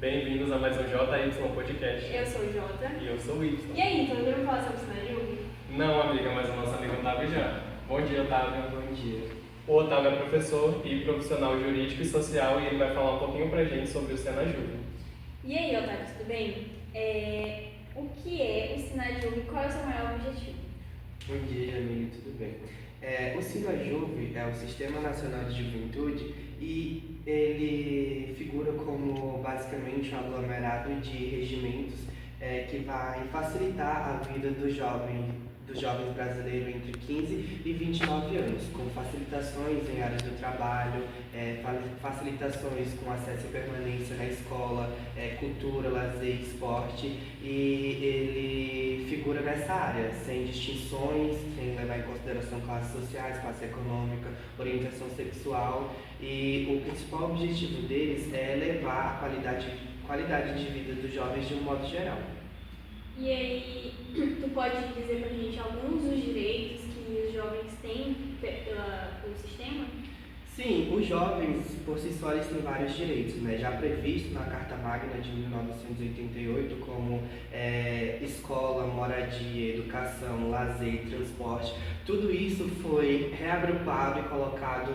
Bem-vindos a mais um JY Podcast. Eu sou o Jota. E eu sou o Y. E aí, então, podemos falar sobre o Sinajug? Não, amiga, mas o nosso amigo Otávio já. Bom dia, Otávio. Bom dia. O Otávio é professor e profissional jurídico e social e ele vai falar um pouquinho pra gente sobre o Senajug. E aí, Otávio, tudo bem? O que é o Sinajug e qual é o seu maior objetivo? Bom dia, Jamile, tudo bem? O Sinajug é o Sistema Nacional de Juventude e ele figura como basicamente um aglomerado de regimentos que vai facilitar a vida dos jovens brasileiros entre 15 e 29 anos, com facilitações em áreas do trabalho, facilitações com acesso e permanência na escola, cultura, lazer, esporte, e ele figura nessa área, sem distinções, sem levar em consideração classes sociais, classe econômica, orientação sexual, e o principal objetivo deles é elevar a qualidade de vida dos jovens de um modo geral. E aí, tu pode dizer pra gente alguns dos direitos que os jovens têm pelo sistema? Sim, os jovens, por si só, eles têm vários direitos, né? Já previsto na Carta Magna de 1988, como escola, moradia, educação, lazer, transporte. Tudo isso foi reagrupado e colocado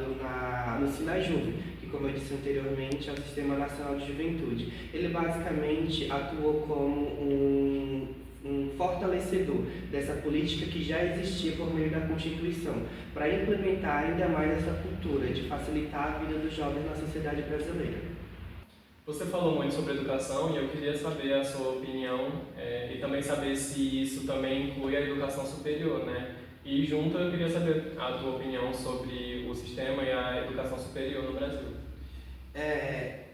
no Sinajug, que, como eu disse anteriormente, é o Sistema Nacional de Juventude. Ele basicamente atuou como um fortalecedor dessa política que já existia por meio da Constituição, para implementar ainda mais essa cultura de facilitar a vida dos jovens na sociedade brasileira. Você falou muito sobre educação e eu queria saber a sua opinião e também saber se isso também inclui a educação superior, né? E junto eu queria saber a tua opinião sobre o sistema e a educação superior no Brasil.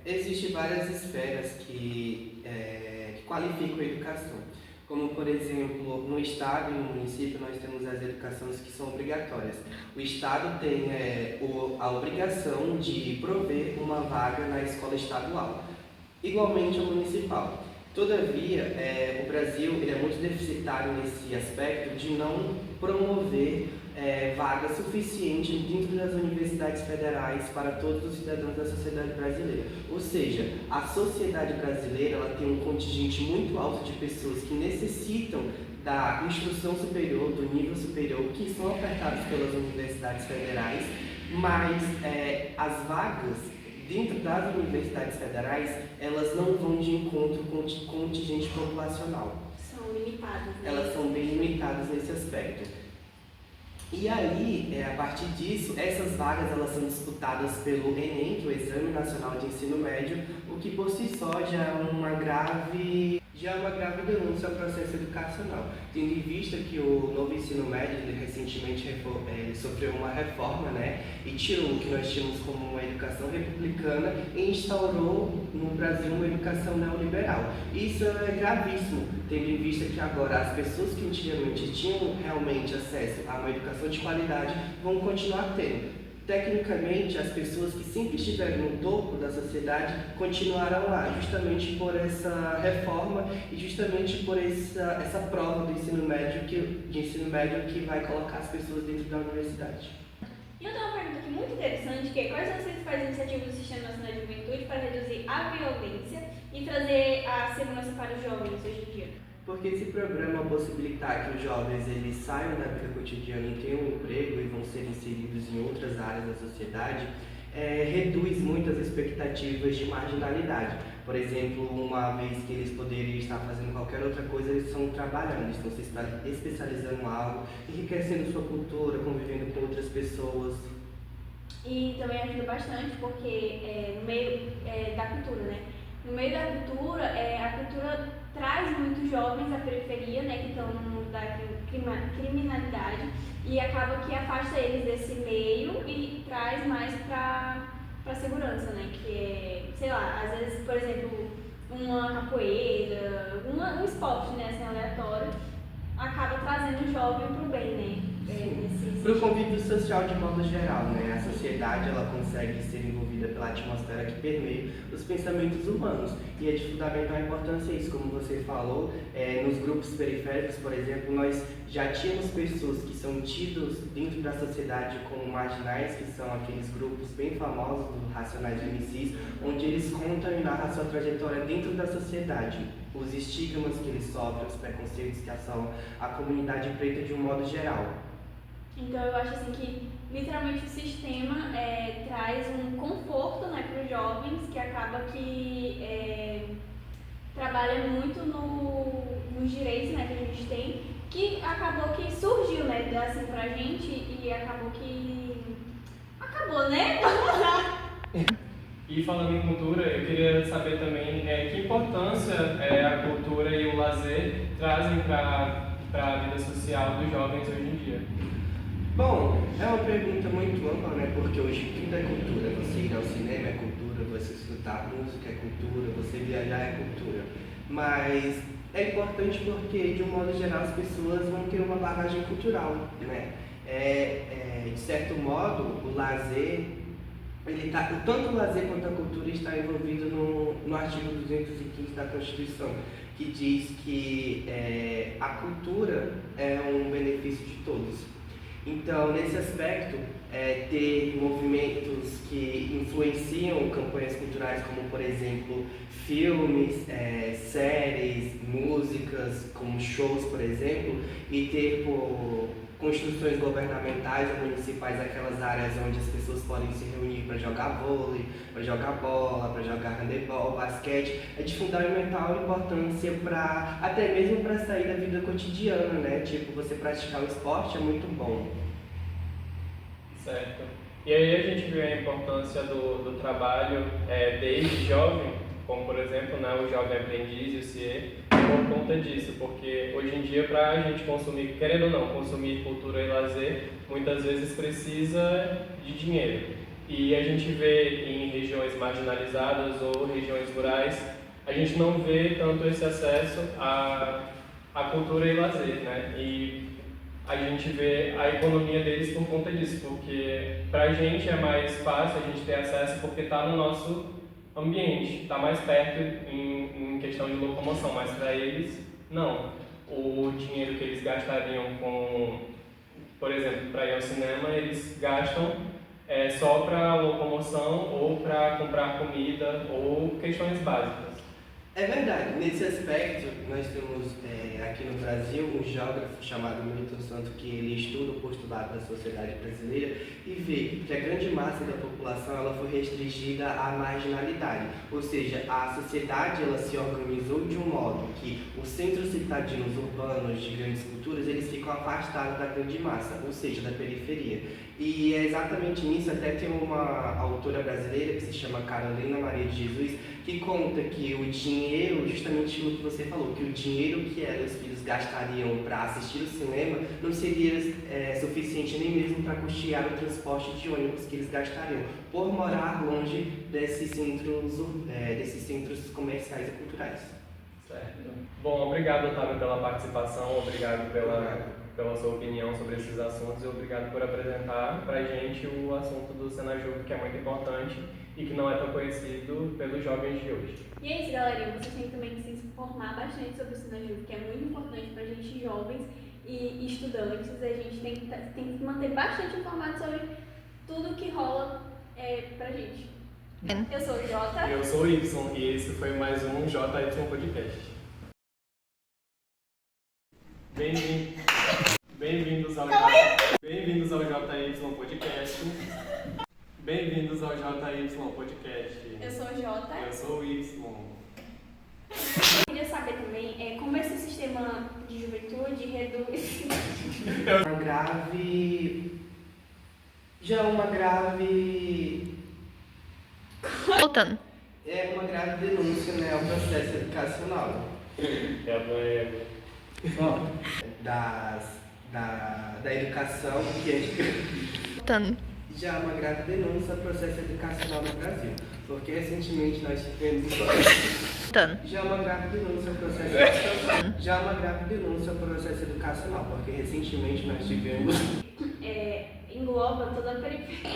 Existem várias esferas que qualificam a educação. Como, por exemplo, no Estado e no município nós temos as educações que são obrigatórias. O Estado tem a obrigação de prover uma vaga na escola estadual, igualmente a municipal. Todavia, o Brasil ele é muito deficitário nesse aspecto de não promover vaga suficiente dentro das universidades federais para todos os cidadãos da sociedade brasileira. Ou seja, a sociedade brasileira ela tem um contingente muito alto de pessoas que necessitam da instrução superior, do nível superior, que são ofertados pelas universidades federais, mas as vagas dentro das universidades federais, elas não vão de encontro com o contingente populacional. São limitadas, né? Elas são bem limitadas nesse aspecto. E aí, a partir disso, essas vagas elas são disputadas pelo Enem, que é o Exame Nacional de Ensino Médio, o que por si só já é uma grave denúncia ao processo educacional, tendo em vista que o novo ensino médio ele recentemente sofreu uma reforma, né, e tirou o que nós tínhamos como uma educação republicana e instaurou no Brasil uma educação neoliberal. Isso é gravíssimo, tendo em vista que agora as pessoas que antigamente tinham realmente acesso a uma educação de qualidade vão continuar tendo. Tecnicamente, as pessoas que sempre estiveram no topo da sociedade continuarão lá, justamente por essa reforma e justamente por essa prova do ensino médio que vai colocar as pessoas dentro da universidade. E eu tenho uma pergunta aqui muito interessante, que é quais são as principais iniciativas do Sistema Nacional de Juventude para reduzir a violência e trazer a segurança para os jovens hoje em dia? Porque esse programa possibilitar que os jovens eles saiam da vida cotidiana e tenham um emprego e vão ser inseridos em outras áreas da sociedade, reduz muitas expectativas de marginalidade. Por exemplo, uma vez que eles poderiam estar fazendo qualquer outra coisa, eles estão trabalhando, estão se especializando em algo, enriquecendo sua cultura, convivendo com outras pessoas. E também ajuda bastante porque no meio da cultura, né? No meio da cultura, a cultura traz muitos jovens da periferia, né, que estão no mundo da criminalidade e acaba que afasta eles desse meio e traz mais para a segurança, né, que é, sei lá, às vezes, por exemplo, uma capoeira, um esporte, né, assim, aleatório, acaba trazendo o jovem para o bem, né. Para o convívio social de modo geral, né? A sociedade ela consegue ser envolvida pela atmosfera que permeia os pensamentos humanos e é de fundamental importância isso, como você falou, nos grupos periféricos, por exemplo, nós já tínhamos pessoas que são tidos dentro da sociedade como marginais, que são aqueles grupos bem famosos do Racionais MCs, onde eles contam e narram a sua trajetória dentro da sociedade, os estigmas que eles sofrem, os preconceitos que assolam a comunidade preta de um modo geral. Então eu acho assim que literalmente o sistema traz um conforto, né, para os jovens, que acaba que trabalha muito nos direitos, né, que a gente tem, que acabou que surgiu, né, assim pra gente e acabou, né? E falando em cultura, eu queria saber também que importância a cultura e o lazer trazem para a vida social dos jovens hoje em dia. Bom, é uma pergunta muito ampla, né? Porque hoje tudo é cultura. Você ir ao cinema é cultura, você escutar música é cultura, você viajar é cultura. Mas é importante porque, de um modo geral, as pessoas vão ter uma bagagem cultural, né? De certo modo, o lazer, tanto o lazer quanto a cultura está envolvido no artigo 215 da Constituição, que diz que a cultura é um benefício de todos. Então, nesse aspecto, ter movimentos que influenciam campanhas culturais, como, por exemplo, filmes, séries, músicas, como shows, por exemplo, e ter construções governamentais ou municipais aquelas áreas onde as pessoas podem se reunir para jogar vôlei, para jogar bola, para jogar handebol, basquete, é de fundamental importância até mesmo para sair da vida cotidiana, né? Tipo, você praticar o esporte é muito bom. Certo. E aí a gente vê a importância do trabalho desde jovem, como por exemplo, né, o Jovem Aprendiz e o CIE, por conta disso, porque hoje em dia, para a gente consumir, querendo ou não, consumir cultura e lazer, muitas vezes precisa de dinheiro. E a gente vê em regiões marginalizadas ou regiões rurais, a gente não vê tanto esse acesso à cultura e lazer, né? E a gente vê a economia deles por conta disso, porque para a gente é mais fácil a gente ter acesso porque está no nosso ambiente, está mais perto em questão de locomoção, mas para eles, não. O dinheiro que eles gastariam por exemplo, para ir ao cinema, eles gastam só para locomoção ou para comprar comida ou questões básicas. É verdade, nesse aspecto nós temos aqui no Brasil um geógrafo chamado Milton Santos que ele estuda o postulado da sociedade brasileira e vê que a grande massa da população ela foi restringida à marginalidade, ou seja, a sociedade ela se organizou de um modo que os centros citadinos urbanos de grandes culturas eles ficam afastados da grande massa, ou seja, da periferia. E é exatamente nisso, até tem uma autora brasileira que se chama Carolina Maria de Jesus, que conta que o dinheiro, justamente o que você falou, que o dinheiro que ela e os filhos gastariam para assistir o cinema não seria suficiente nem mesmo para custear o transporte de ônibus que eles gastariam, por morar longe desses centros comerciais e culturais. Certo. Bom, obrigado, Otávio, pela participação, obrigado pela sua opinião sobre esses assuntos e obrigado por apresentar para a gente o assunto do Senajuv, que é muito importante e que não é tão conhecido pelos jovens de hoje. E é isso, galerinha. Vocês têm também que se informar bastante sobre o Senajuv, que é muito importante para a gente jovens e estudantes. A gente tem que manter bastante informado sobre tudo que rola pra gente. Eu sou o Jota. Eu sou o Y e esse foi mais um JY Podcast. Bem-vindos ao JY Podcast. Bem-vindos ao JY Podcast. Eu sou o Jota. Eu sou o Y. Eu queria saber também como esse sistema de juventude reduz... uma grave... Voltando. É uma grave denúncia, né, ao processo educacional. Da educação que é... Voltando. Já uma grave denúncia ao processo educacional no Brasil, porque recentemente nós tivemos... Já uma grave denúncia ao processo educacional, porque recentemente nós tivemos engloba toda a periferia.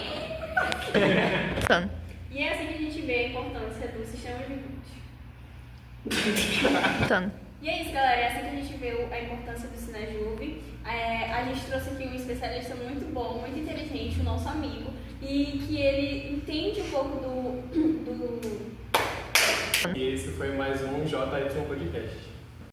E é assim que a gente vê a importância do sistema Juventude. E é isso, galera, é assim que a gente vê a importância do Sinejuve. A gente trouxe aqui um especialista muito bom, muito inteligente, o nosso amigo, e que ele entende um pouco do... E esse foi mais um JY Podcast.